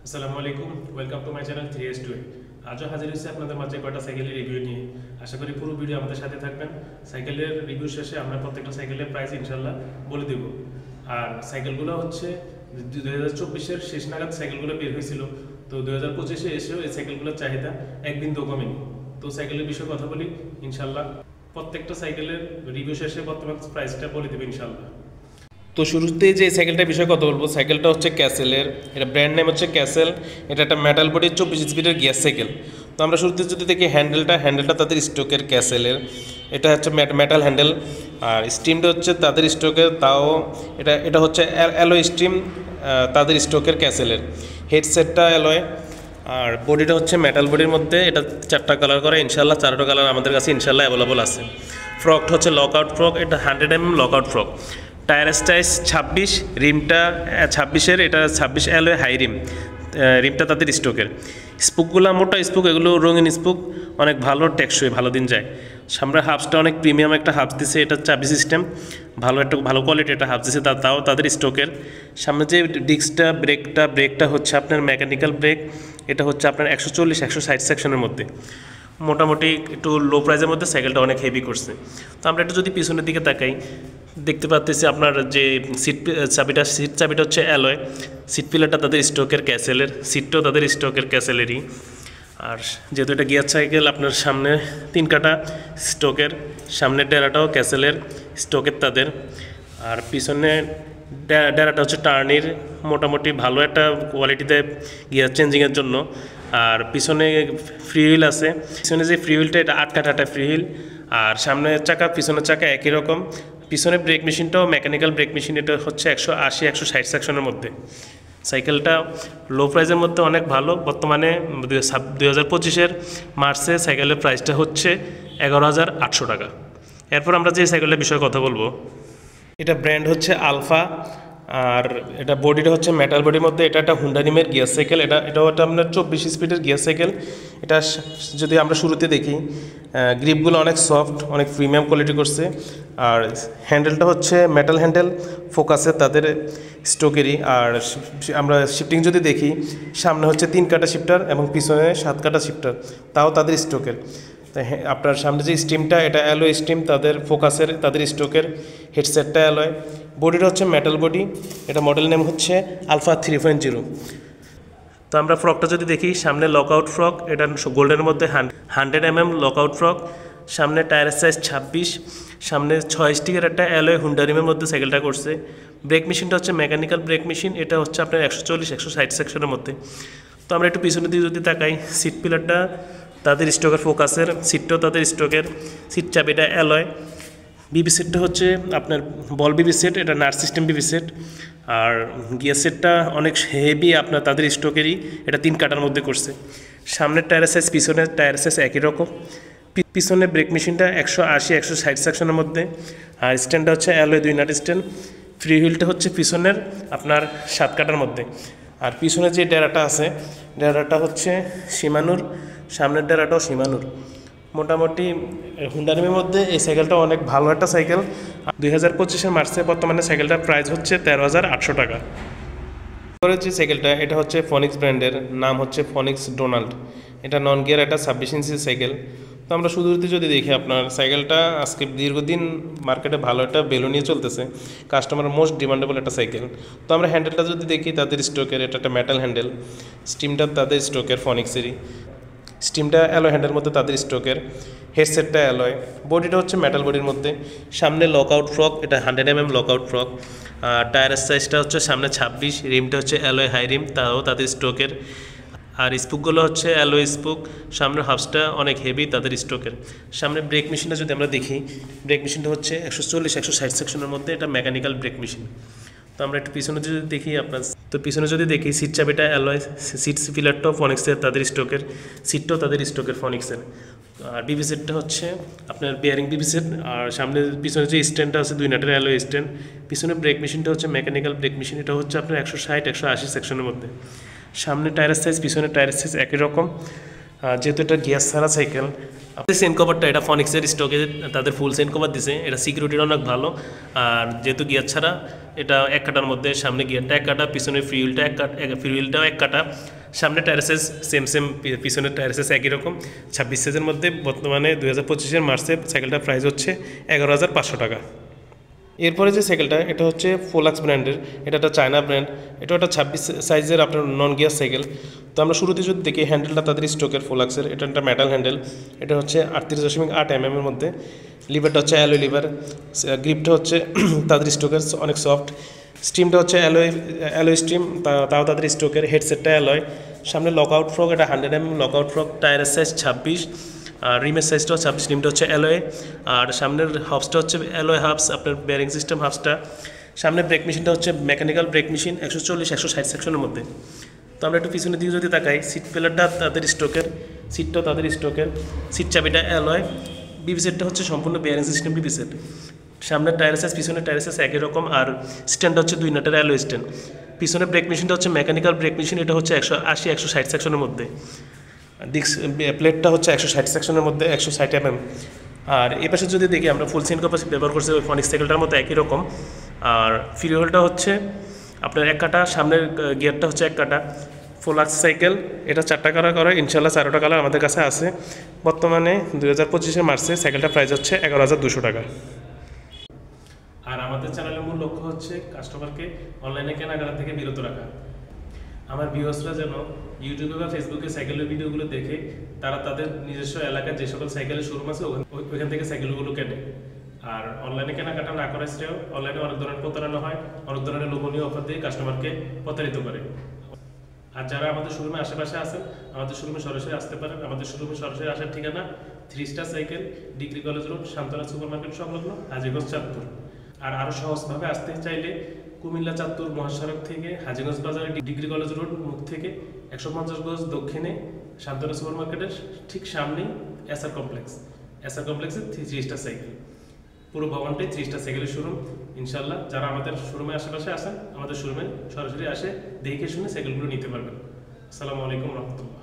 আসসালামু আলাইকুম, welcome to my channel 3S2। আজও হাজির হয়েছে আপনাদের মাঝে কয়টা সাইকেলের রিভিউ নিয়ে। আশা করি পুরো ভিডিও আমাদের সাথে থাকবেন। সাইকেলের রিভিউ শেষে আমরা প্রত্যেকটা সাইকেলের প্রাইস ইনশাল্লাহ বলে দেব। আর সাইকেলগুলো হচ্ছে 2024-এর শেষ নাগাদ সাইকেলগুলো বের হয়েছিল, তো 2025-এ এসেও এই সাইকেলগুলোর চাহিদা এক বিন্দু কমেনি। তো সাইকেলের বিষয়ে কথা বলি ইনশাল্লাহ। প্রত্যেকটা সাইকেলের রিভিউ শেষে বর্তমান প্রাইসটা বলে দেবে ইনশাল্লাহ। তো শুরুতেই যে সাইকেলটার বিষয়ে কথা বলবো, সাইকেলটা হচ্ছে ক্যাসেলের। এটা ব্র্যান্ড নেম হচ্ছে ক্যাসেল। এটা একটা মেটাল বডির 24 স্পিডের গিয়ার সাইকেল। তো আমরা শুরুতে যদি দেখি হ্যান্ডেলটা তাদের স্টোকের ক্যাসেলের। এটা হচ্ছে মেটাল হ্যান্ডেল। আর স্টিমটা হচ্ছে তাদের স্টোকের, তাও এটা হচ্ছে অ্যালয় স্টিম তাদের স্টোকের ক্যাসেলের। হেডসেটটা অ্যালয়। আর বডিটা হচ্ছে মেটাল বডির মধ্যে। এটা 4টা কালার করে ইনশাল্লাহ। 4টা কালার আমাদের কাছে ইনশাল্লাহ অ্যাভেলেবল আছে। ফ্রকটা হচ্ছে লকআউট ফ্রক। এটা 100 লকআউট ফ্রক। টায়ার স্টাইস 26, রিমটা 26-এর, এটা 26 অ্যালয় হাই রিম। রিমটা তাদের স্টোকের। স্পুকগুলো মোটা স্পুক, এগুলো রঙিন স্পুক, অনেক ভালো টেকসই, ভালো দিন যায়। সামনে হাফসটা অনেক প্রিমিয়াম একটা হাফস দিছে, এটা চাবি সিস্টেম, ভালো কোয়ালিটি একটা হাফস দিছে, তাও তাদের স্টোকের। সামনে যে ডিস্কটা ব্রেকটা হচ্ছে আপনার মেকানিক্যাল ব্রেক। এটা হচ্ছে আপনার 140-160 সেকশনের মধ্যে, মোটামুটি একটু লো প্রাইসের মধ্যে সাইকেলটা অনেক হেভি করছে। তো আমরা একটু যদি পিছনের দিকে তাকাই, দেখতে পাচ্ছি আপনার যে সিট চাবিটা হচ্ছে অ্যালয়। সিট পিলারটা তাদের স্টোকের ক্যাসেলের, সিটটাও তাদের স্টোকের ক্যাসেলেরই। আর যেহেতু এটা গিয়ার সাইকেল, আপনার সামনে 3 কাটা স্টোকের, সামনের ডেরাটাও ক্যাসেলের স্টোকের তাদের। আর পিছনে ডেরাটা হচ্ছে টার্নির, মোটামুটি ভালো একটা কোয়ালিটিতে গিয়ার চেঞ্জিংয়ের জন্য। আর পিছনে ফ্রি হুইল আছে। পিছনে যে ফ্রি হুইলটা, এটা 8 কাটা ফ্রি হুইল। আর সামনের চাকা পিছনের চাকা একই রকম। পিছনে ব্রেক মেশিনটাও মেকানিক্যাল ব্রেক মেশিন। এটা হচ্ছে 180-160 সেকশনের মধ্যে। সাইকেলটা লো প্রাইসের মধ্যে অনেক ভালো। বর্তমানে 2025-এর মার্চে সাইকেলের প্রাইসটা হচ্ছে 11,800 টাকা। এরপর আমরা যে সাইকেলের বিষয়ে কথা বলবো, এটা ব্র্যান্ড হচ্ছে আলফা। আর এটা বডিটা হচ্ছে মেটাল বডির মধ্যে। এটা একটা হুন্ডা রিমের গিয়ার সাইকেল। এটাও একটা আপনার 24 স্পিডের গিয়ার সাইকেল। এটা যদি আমরা শুরুতে দেখি, গ্রিপগুলো অনেক সফট, অনেক প্রিমিয়াম কোয়ালিটি করছে। আর হ্যান্ডেলটা হচ্ছে মেটাল হ্যান্ডেল, ফোকাসের তাদের স্টোকেরই। আর আমরা শিফটিং যদি দেখি, সামনে হচ্ছে 3 কাটা শিফটার এবং পিছনে 7 কাটা শিফটার, তাও তাদের স্টোকের। আপনার সামনে যে স্টিমটা, এটা অ্যালয় স্টিম তাদের ফোকাসের, তাদের স্টোকের। হেডসেটটা অ্যালয়। বডিটা হচ্ছে মেটাল বডি। এটা মডেল নেম হচ্ছে আলফা 3.0। তো আমরা ফ্রকটা যদি দেখি, সামনে লকআউট ফ্রক, এটা গোল্ডের মধ্যে 100 লকআউট ফ্রক। সামনে টায়ারের সাইজ 26, সামনে 6 স্টিকের একটা অ্যালয় হুন্ডা রিমের মধ্যে সাইকেলটা করছে। ব্রেক মেশিনটা হচ্ছে মেকানিক্যাল ব্রেক মেশিন। এটা হচ্ছে আপনার 140-160 সেকশনের মধ্যে। তো আমরা একটু পিছনের দিকে যদি তাকাই, সিট পিলারটা তাদের স্টোকের ফোকাসের, সিটটাও তাদের স্টোকের। সিট চাবিটা অ্যালয়। বিবি সেটটা হচ্ছে আপনার বল বিবি সেট, এটা নাট সিস্টেম বিবি সেট। আর গিয়ার সেটটা অনেক হেভি, আপনার তাদের স্টোকেরই। এটা 3 কাটার মধ্যে করছে। সামনের টায়ার সাইজ, পিছনের টায়ার সাইজ একই রকম। পিছনে ব্রেক মেশিনটা 180-160 সেকশনের মধ্যে। আর স্ট্যান্ডটা হচ্ছে অ্যালয় 2 নাট স্ট্যান্ড। ফ্রি হুইলটা হচ্ছে পিছনের আপনার 7 কাটার মধ্যে। আর পিছনে যে ডেরাটা আছে, ডেরাটা হচ্ছে শিমানোর, সামনের ডেরাটাও শিমানোর। মোটামুটি হুন্ডা রিমের মধ্যে এই সাইকেলটা অনেক ভালো একটা সাইকেল। 2025-এর মার্চে বর্তমানে সাইকেলটার প্রাইস হচ্ছে 13,800 টাকা। পরে যে সাইকেলটা, এটা হচ্ছে ফনিক্স ব্র্যান্ডের, নাম হচ্ছে ফনিক্স ডোনাল্ড। এটা নন গিয়ার একটা 26 ইঞ্চি সাইকেল। তো আমরা শুরুতে যদি দেখি, আপনার সাইকেলটা আজকে দীর্ঘদিন মার্কেটে ভালো একটা ভ্যালু নিয়ে চলতেছে, কাস্টমারের মোস্ট ডিমান্ডেবল একটা সাইকেল। তো আমরা হ্যান্ডেলটা যদি দেখি, তাদের স্টোকের, এটা একটা মেটাল হ্যান্ডেল। স্টিমটা তাদের স্টোকের ফনিক্সেরই। স্টিমটা অ্যালয় হ্যান্ডেলের মধ্যে তাদের স্টোকের। হেডসেটটা অ্যালয়। বডিটা হচ্ছে মেটাল বডির মধ্যে। সামনে লকআউট ফ্রক, এটা 100 লকআউট ফ্রক। টায়ারের সাইজটা হচ্ছে সামনে 26, রিমটা হচ্ছে অ্যালয় হাই রিম, তাও তাদের স্টোকের। আর স্পুকগুলো হচ্ছে অ্যালয় স্পুক। সামনের হাফসটা অনেক হেভি, তাদের স্টোকের। সামনে ব্রেক মেশিনটা যদি আমরা দেখি, ব্রেক মেশিনটা হচ্ছে 140-160 সেকশনের মধ্যে, এটা মেকানিক্যাল ব্রেক মেশিন। তো আমরা একটু পিছনে যদি দেখি আপনার, তো পিছনে যদি দেখি, সিট চাবিটা অ্যালয়, সিট পিলারটাও ফনিক্সের তাদের স্টোকের, সিটটাও তাদের স্টোকের ফনিক্সের। আর বিবি সেটটা হচ্ছে আপনার বিয়ারিং বিবি সেট। আর সামনে পিছনে যে স্ট্যান্ডটা আছে 2 নাটের অ্যালয় স্ট্যান্ড। পিছনে ব্রেক মেশিনটা হচ্ছে মেকানিক্যাল ব্রেক মেশিন। এটা হচ্ছে আপনার 160-180 সেকশনের মধ্যে। সামনে টায়ারের সাইজ, পিছনে টায়ারের সাইজ একই রকম। যেহেতু এটা গ্যাস ছাড়া সাইকেল, আপনার চেন কভারটা এটা ফনিক্সের স্টকে তাদের ফুল চেন কভার দিছে। এটা সিকিউরিটির অনেক ভালো। আর যেহেতু গিয়ার ছাড়া, এটা এক কাটার মধ্যে, সামনে গিয়ারটা এক কাটা, পিছনের ফ্রিউলটা ফ্রি হুইলটাও এক কাটা, সামনে টায়ার সাইজ সেম পিছনের টায়ার সাইজ একই রকম। 26 সাইজের মধ্যে বর্তমানে 2025 মার্চে সাইকেলটার প্রাইস হচ্ছে 11,500 টাকা। এরপরে যে সাইকেলটা, এটা হচ্ছে ফোলাক্স ব্র্যান্ডের, এটা একটা চায়না ব্র্যান্ড। এটা একটা 26 সাইজের আপনার নন গিয়ার সাইকেল। তো আমরা শুরুতে যদি দেখি, হ্যান্ডেলটা তাদের স্টোকের ফোলাক্সের, এটা একটা মেটাল হ্যান্ডেল। এটা হচ্ছে 38.8 mm এর মধ্যে। লিভারটা হচ্ছে অ্যালয় লিভার, গ্রিপটা হচ্ছে তাদের স্টোকের, অনেক সফট। স্টিমটা হচ্ছে অ্যালয় স্টিম, তাও তাদের স্টোকের। হেডসেটটা অ্যালয়। সামনে লকআউট ফ্রক, এটা 100 mm লকআউট ফ্রক। টায়ারের সাইজ 26, আর রিমের সাইজটাও 26, রিমটা হচ্ছে অ্যালয়। আর সামনের হাবসটা হচ্ছে অ্যালয় হাবস, আপনার বেয়ারিং সিস্টেম হাবসটা। সামনে ব্রেক মেশিনটা হচ্ছে মেকানিক্যাল ব্রেক মেশিন, 140-160 সেকশনের মধ্যে। তো আমরা একটু পিছনের দিকে যদি তাকাই, সিট পেলারটা তাদের স্টোকের, সিটটাও তাদের স্টোকের। সিট চাবিটা অ্যালয়। বিবি সেটটা হচ্ছে সম্পূর্ণ বেয়ারিং সিস্টেম বিবি সেট। সামনের টায়ার সাইজ, পিছনের টায়ার সাইজ একই রকম। আর স্ট্যান্ডটা হচ্ছে 2 নাটের অ্যালয় স্ট্যান্ড। পিছনের ব্রেক মেশিনটা হচ্ছে মেকানিক্যাল ব্রেক মেশিন, এটা হচ্ছে 180-160 সেকশনের মধ্যে। ডিস্ক প্লেটটা হচ্ছে 160 সেকশনের মধ্যে, 160 mm। আর এ পাশে যদি দেখি, আমরা ফুল সিন কপাস ব্যবহার করছি ওই ফনিক্স সাইকেলটার মতো একই রকম। আর ফ্রি হুইলটা হচ্ছে আপনার এক কাটা, সামনের গিয়ারটা হচ্ছে এক কাটা। ফোলাক্স সাইকেল, এটা 4টা কালার করে, ইনশাল্লাহ 4টা কালার আমাদের কাছে আছে। বর্তমানে 2025 মার্চে সাইকেলটার প্রাইস হচ্ছে 11,200 টাকা। আর আমাদের চ্যানেলের মূল লক্ষ্য হচ্ছে কাস্টমারকে অনলাইনে কেনাকাটা থেকে বিরত রাখা। আমার ভিউয়ার্সরা যেন ইউটিউবে বা ফেসবুকে সাইকেলের ভিডিওগুলো দেখে তারা তাদের নিজস্ব এলাকার যে সকল সাইকেলের শোরুম আছে ওইখান থেকে সাইকেলগুলো কেনে। আর অনলাইনে কেনাকাটা না করার শ্রেয়, অনলাইনে অনেক ধরনের প্রতারণা হয়, অনেক ধরনের লোভনীয় অফার দিয়ে কাস্টমারকে প্রতারিত করে। আর যারা আমাদের শোরুমে আশেপাশে আছেন, আমাদের শোরুমে সরাসরি আসতে পারেন। আমাদের শোরুমে সরাসরি আসার ঠিকানা 3 star cycle, degree college road, Shantona super market সংলগ্ন, হাজীগঞ্জ, চাঁদপুর। আর আরও সহজভাবে আসতে চাইলে কুমিল্লা চাঁদপুর মহাসড়ক থেকে হাজীগঞ্জ বাজারে ডিগ্রি কলেজ রোড মুখ থেকে 150 গজ দক্ষিণে শান্তনা সুপার মার্কেটের ঠিক সামনেই এসআর কমপ্লেক্সে 3 স্টার সাইকেল। পুরো ভবনটাই 3 স্টার সাইকেলের শোরুম। ইনশাল্লাহ যারা আমাদের শোরুমে আশেপাশে আসেন, আমাদের শোরুমে সরাসরি আসে দেখে শুনে সাইকেলগুলো নিতে পারবেন। আসসালামু আলাইকুম রহমতুল্লাহ।